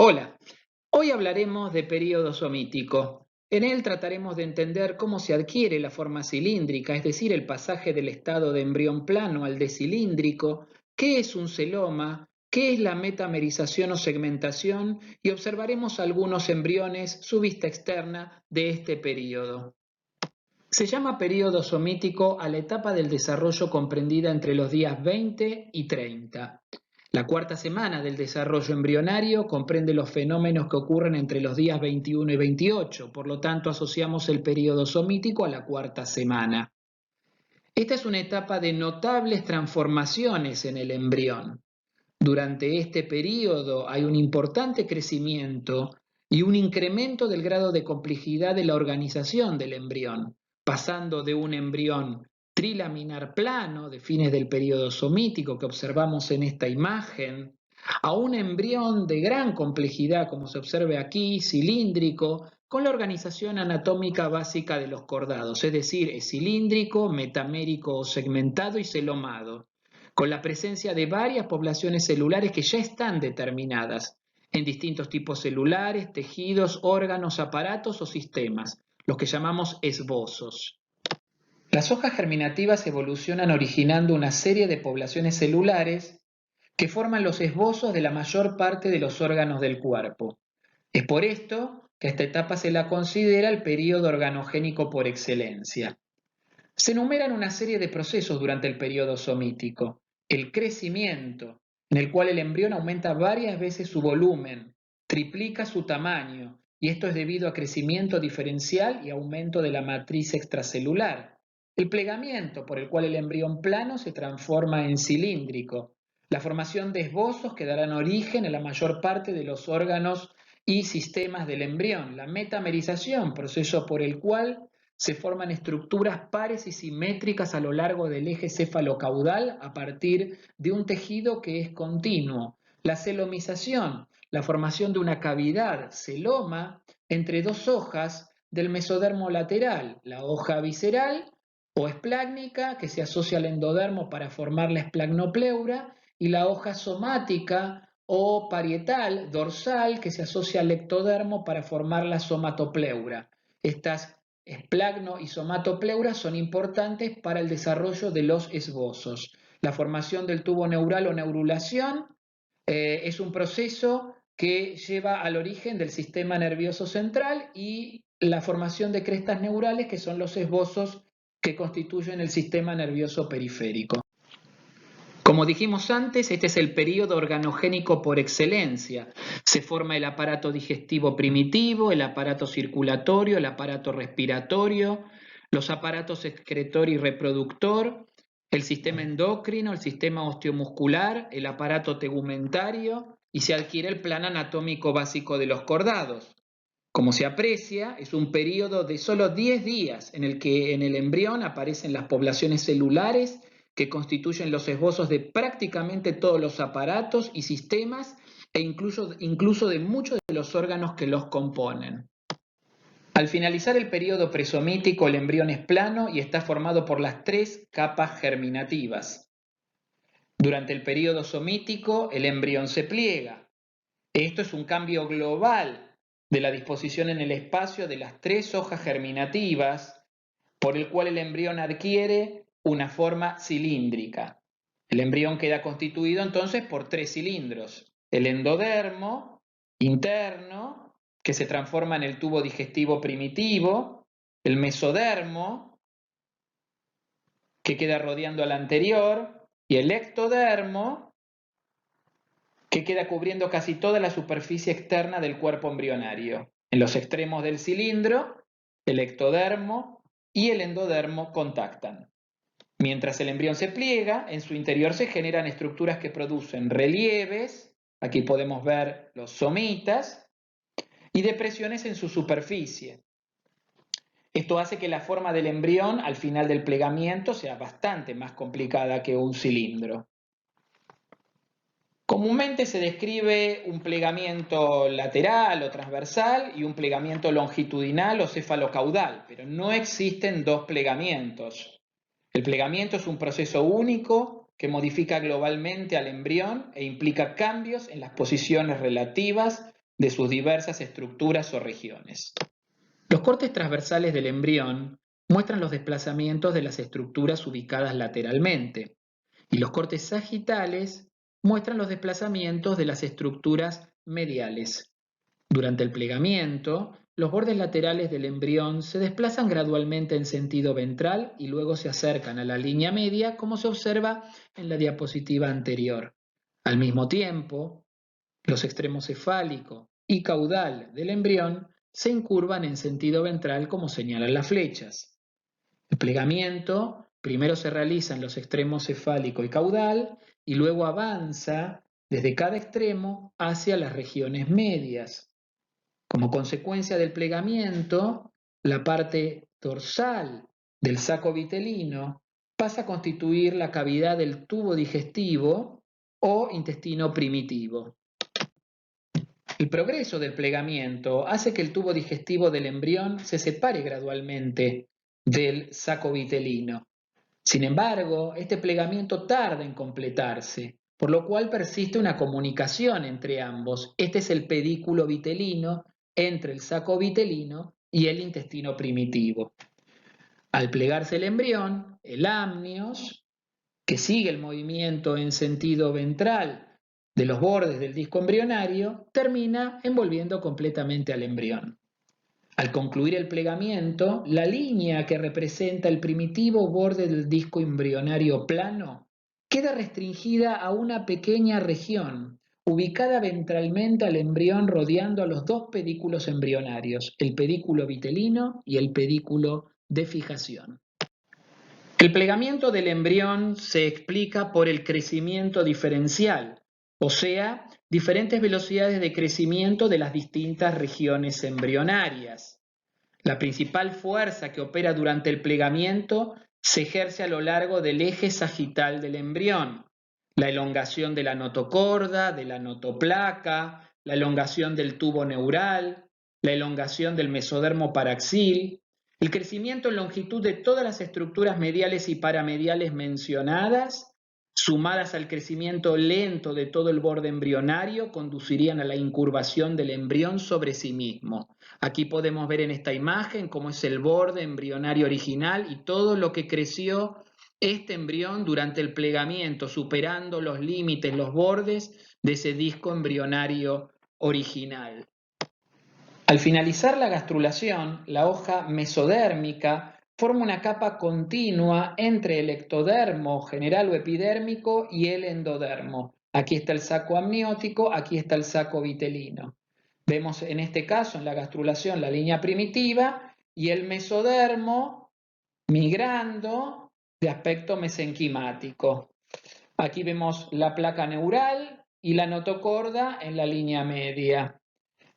Hola, hoy hablaremos de período somítico. En él trataremos de entender cómo se adquiere la forma cilíndrica, es decir, el pasaje del estado de embrión plano al de cilíndrico, qué es un celoma, qué es la metamerización o segmentación, y observaremos algunos embriones, su vista externa, de este período. Se llama período somítico a la etapa del desarrollo comprendida entre los días 20 y 30. La cuarta semana del desarrollo embrionario comprende los fenómenos que ocurren entre los días 21 y 28, por lo tanto asociamos el período somítico a la cuarta semana. Esta es una etapa de notables transformaciones en el embrión. Durante este período hay un importante crecimiento y un incremento del grado de complejidad de la organización del embrión, pasando de un embrión trilaminar plano de fines del período somítico que observamos en esta imagen, a un embrión de gran complejidad, como se observa aquí, cilíndrico, con la organización anatómica básica de los cordados, es decir, es cilíndrico, metamérico o segmentado y celomado, con la presencia de varias poblaciones celulares que ya están determinadas en distintos tipos celulares, tejidos, órganos, aparatos o sistemas, los que llamamos esbozos. Las hojas germinativas evolucionan originando una serie de poblaciones celulares que forman los esbozos de la mayor parte de los órganos del cuerpo. Es por esto que a esta etapa se la considera el período organogénico por excelencia. Se enumeran una serie de procesos durante el período somítico. El crecimiento, en el cual el embrión aumenta varias veces su volumen, triplica su tamaño, y esto es debido a crecimiento diferencial y aumento de la matriz extracelular. El plegamiento, por el cual el embrión plano se transforma en cilíndrico. La formación de esbozos que darán origen a la mayor parte de los órganos y sistemas del embrión. La metamerización, proceso por el cual se forman estructuras pares y simétricas a lo largo del eje cefalocaudal a partir de un tejido que es continuo. La celomización, la formación de una cavidad celoma entre dos hojas del mesodermo lateral, la hoja visceral o esplácnica que se asocia al endodermo para formar la esplagmopleura y la hoja somática o parietal dorsal que se asocia al ectodermo para formar la somatopleura. Estas esplagno y somatopleura son importantes para el desarrollo de los esbozos. La formación del tubo neural o neurulación es un proceso que lleva al origen del sistema nervioso central y la formación de crestas neurales, que son los esbozos que constituyen el sistema nervioso periférico. Como dijimos antes, este es el período organogénico por excelencia. Se forma el aparato digestivo primitivo, el aparato circulatorio, el aparato respiratorio, los aparatos excretor y reproductor, el sistema endocrino, el sistema osteomuscular, el aparato tegumentario y se adquiere el plan anatómico básico de los cordados. Como se aprecia, es un periodo de solo 10 días en el que en el embrión aparecen las poblaciones celulares que constituyen los esbozos de prácticamente todos los aparatos y sistemas e incluso de muchos de los órganos que los componen. Al finalizar el periodo presomítico, el embrión es plano y está formado por las 3 capas germinativas. Durante el periodo somítico, el embrión se pliega. Esto es un cambio global de la disposición en el espacio de las 3 hojas germinativas, por el cual el embrión adquiere una forma cilíndrica. El embrión queda constituido entonces por 3 cilindros. El endodermo interno, que se transforma en el tubo digestivo primitivo, el mesodermo, que queda rodeando al anterior, y el ectodermo, que queda cubriendo casi toda la superficie externa del cuerpo embrionario. En los extremos del cilindro, el ectodermo y el endodermo contactan. Mientras el embrión se pliega, en su interior se generan estructuras que producen relieves, aquí podemos ver los somitas, y depresiones en su superficie. Esto hace que la forma del embrión al final del plegamiento sea bastante más complicada que un cilindro. Comúnmente se describe un plegamiento lateral o transversal y un plegamiento longitudinal o cefalocaudal, pero no existen dos plegamientos. El plegamiento es un proceso único que modifica globalmente al embrión e implica cambios en las posiciones relativas de sus diversas estructuras o regiones. Los cortes transversales del embrión muestran los desplazamientos de las estructuras ubicadas lateralmente, y los cortes sagitales muestran los desplazamientos de las estructuras mediales. Durante el plegamiento, los bordes laterales del embrión se desplazan gradualmente en sentido ventral y luego se acercan a la línea media, como se observa en la diapositiva anterior. Al mismo tiempo, los extremos cefálico y caudal del embrión se incurvan en sentido ventral, como señalan las flechas. El plegamiento primero se realiza en los extremos cefálico y caudal y luego avanza desde cada extremo hacia las regiones medias. Como consecuencia del plegamiento, la parte dorsal del saco vitelino pasa a constituir la cavidad del tubo digestivo o intestino primitivo. El progreso del plegamiento hace que el tubo digestivo del embrión se separe gradualmente del saco vitelino. Sin embargo, este plegamiento tarda en completarse, por lo cual persiste una comunicación entre ambos. Este es el pedículo vitelino entre el saco vitelino y el intestino primitivo. Al plegarse el embrión, el amnios, que sigue el movimiento en sentido ventral de los bordes del disco embrionario, termina envolviendo completamente al embrión. Al concluir el plegamiento, la línea que representa el primitivo borde del disco embrionario plano queda restringida a una pequeña región, ubicada ventralmente al embrión, rodeando a los dos pedículos embrionarios, el pedículo vitelino y el pedículo de fijación. El plegamiento del embrión se explica por el crecimiento diferencial, o sea, diferentes velocidades de crecimiento de las distintas regiones embrionarias. La principal fuerza que opera durante el plegamiento se ejerce a lo largo del eje sagital del embrión, la elongación de la notocorda, de la notoplaca, la elongación del tubo neural, la elongación del mesodermo paraxil, el crecimiento en longitud de todas las estructuras mediales y paramediales mencionadas, sumadas al crecimiento lento de todo el borde embrionario, conducirían a la incurvación del embrión sobre sí mismo. Aquí podemos ver en esta imagen cómo es el borde embrionario original y todo lo que creció este embrión durante el plegamiento, superando los límites, los bordes de ese disco embrionario original. Al finalizar la gastrulación, la hoja mesodérmica forma una capa continua entre el ectodermo general o epidérmico y el endodermo. Aquí está el saco amniótico, aquí está el saco vitelino. Vemos en este caso en la gastrulación la línea primitiva y el mesodermo migrando de aspecto mesenquimático. Aquí vemos la placa neural y la notocorda en la línea media.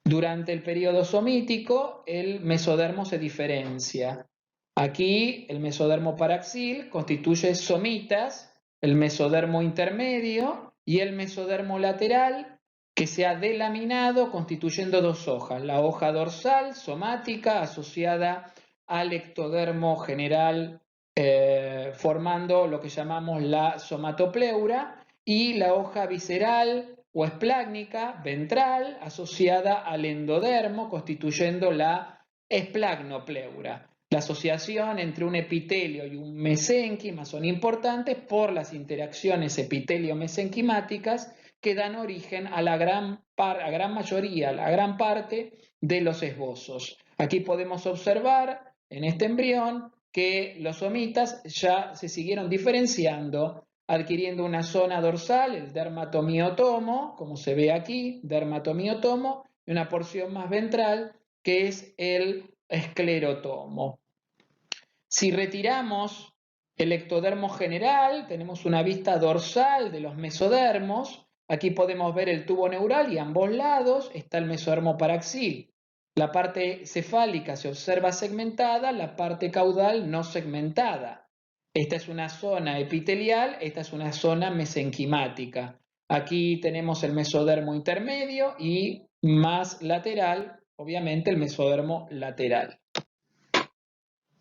Durante el periodo somítico, el mesodermo se diferencia. Aquí el mesodermo paraxil constituye somitas, el mesodermo intermedio y el mesodermo lateral, que se ha delaminado constituyendo dos hojas, la hoja dorsal somática asociada al ectodermo general, formando lo que llamamos la somatopleura, y la hoja visceral o esplácnica ventral asociada al endodermo, constituyendo la esplagnopleura. La asociación entre un epitelio y un mesénquima son importantes por las interacciones epitelio-mesenquimáticas que dan origen a la gran parte de los esbozos. Aquí podemos observar en este embrión que los somitas ya se siguieron diferenciando, adquiriendo una zona dorsal, el dermatomiotomo, como se ve aquí, dermatomiotomo, y una porción más ventral, que es el esclerotomo. Si retiramos el ectodermo general, tenemos una vista dorsal de los mesodermos. Aquí podemos ver el tubo neural y a ambos lados está el mesodermo paraxil. La parte cefálica se observa segmentada, la parte caudal no segmentada. Esta es una zona epitelial, esta es una zona mesenquimática. Aquí tenemos el mesodermo intermedio y más lateral, obviamente, el mesodermo lateral.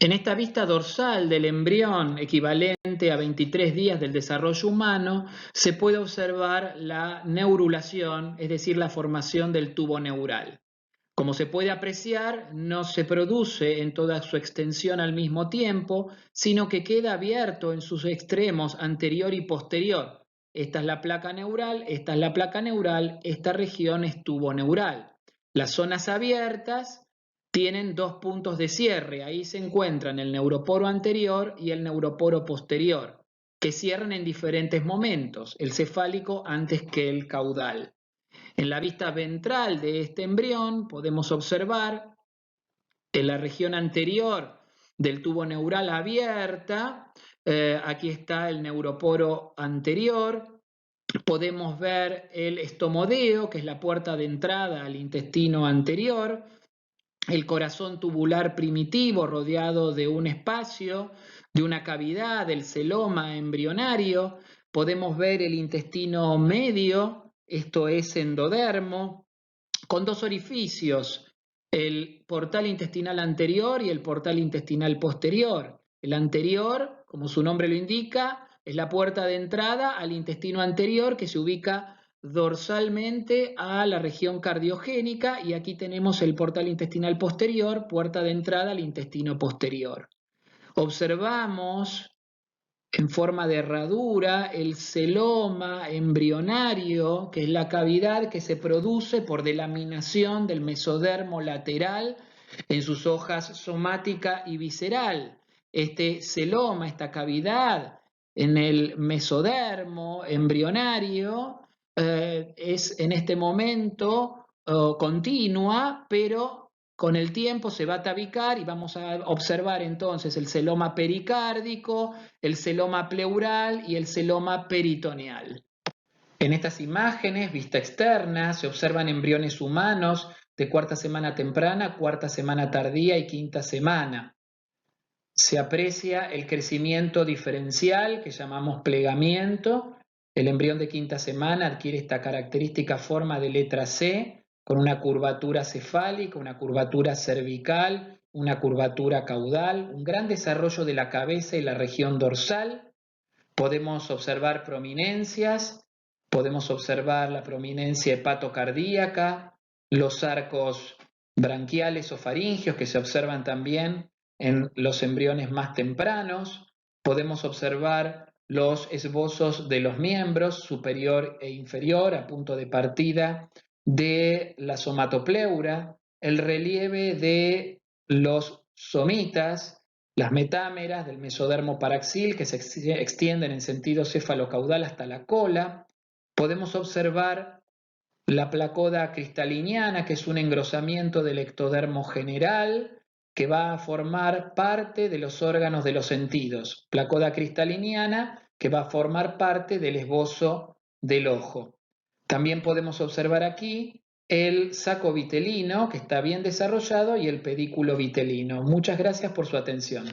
En esta vista dorsal del embrión, equivalente a 23 días del desarrollo humano, se puede observar la neurulación, es decir, la formación del tubo neural. Como se puede apreciar, no se produce en toda su extensión al mismo tiempo, sino que queda abierto en sus extremos anterior y posterior. Esta es la placa neural, esta es la placa neural, esta región es tubo neural. Las zonas abiertas tienen dos puntos de cierre, ahí se encuentran el neuroporo anterior y el neuroporo posterior, que cierran en diferentes momentos, el cefálico antes que el caudal. En la vista ventral de este embrión podemos observar en la región anterior del tubo neural abierta, aquí está el neuroporo anterior, podemos ver el estomodeo, que es la puerta de entrada al intestino anterior, el corazón tubular primitivo rodeado de un espacio, de una cavidad, del celoma embrionario, podemos ver el intestino medio, esto es endodermo, con dos orificios, el portal intestinal anterior y el portal intestinal posterior. El anterior, como su nombre lo indica, es la puerta de entrada al intestino anterior que se ubica dorsalmente a la región cardiogénica, y aquí tenemos el portal intestinal posterior, puerta de entrada al intestino posterior. Observamos en forma de herradura el celoma embrionario, que es la cavidad que se produce por delaminación del mesodermo lateral en sus hojas somática y visceral. Este celoma, esta cavidad en el mesodermo embrionario, es en este momento continua, pero con el tiempo se va a tabicar y vamos a observar entonces el celoma pericárdico, el celoma pleural y el celoma peritoneal. En estas imágenes, vista externa, se observan embriones humanos de cuarta semana temprana, cuarta semana tardía y quinta semana. Se aprecia el crecimiento diferencial que llamamos plegamiento. El embrión de quinta semana adquiere esta característica forma de letra C, con una curvatura cefálica, una curvatura cervical, una curvatura caudal, un gran desarrollo de la cabeza y la región dorsal. Podemos observar prominencias, podemos observar la prominencia hepatocardíaca, los arcos branquiales o faringios que se observan también en los embriones más tempranos. Podemos observar los esbozos de los miembros superior e inferior a punto de partida de la somatopleura, el relieve de los somitas, las metámeras del mesodermo paraxil que se extienden en sentido cefalocaudal hasta la cola. Podemos observar la placoda cristaliniana, que es un engrosamiento del ectodermo general que va a formar parte de los órganos de los sentidos. Placoda cristaliniana que va a formar parte del esbozo del ojo. También podemos observar aquí el saco vitelino, que está bien desarrollado, y el pedículo vitelino. Muchas gracias por su atención.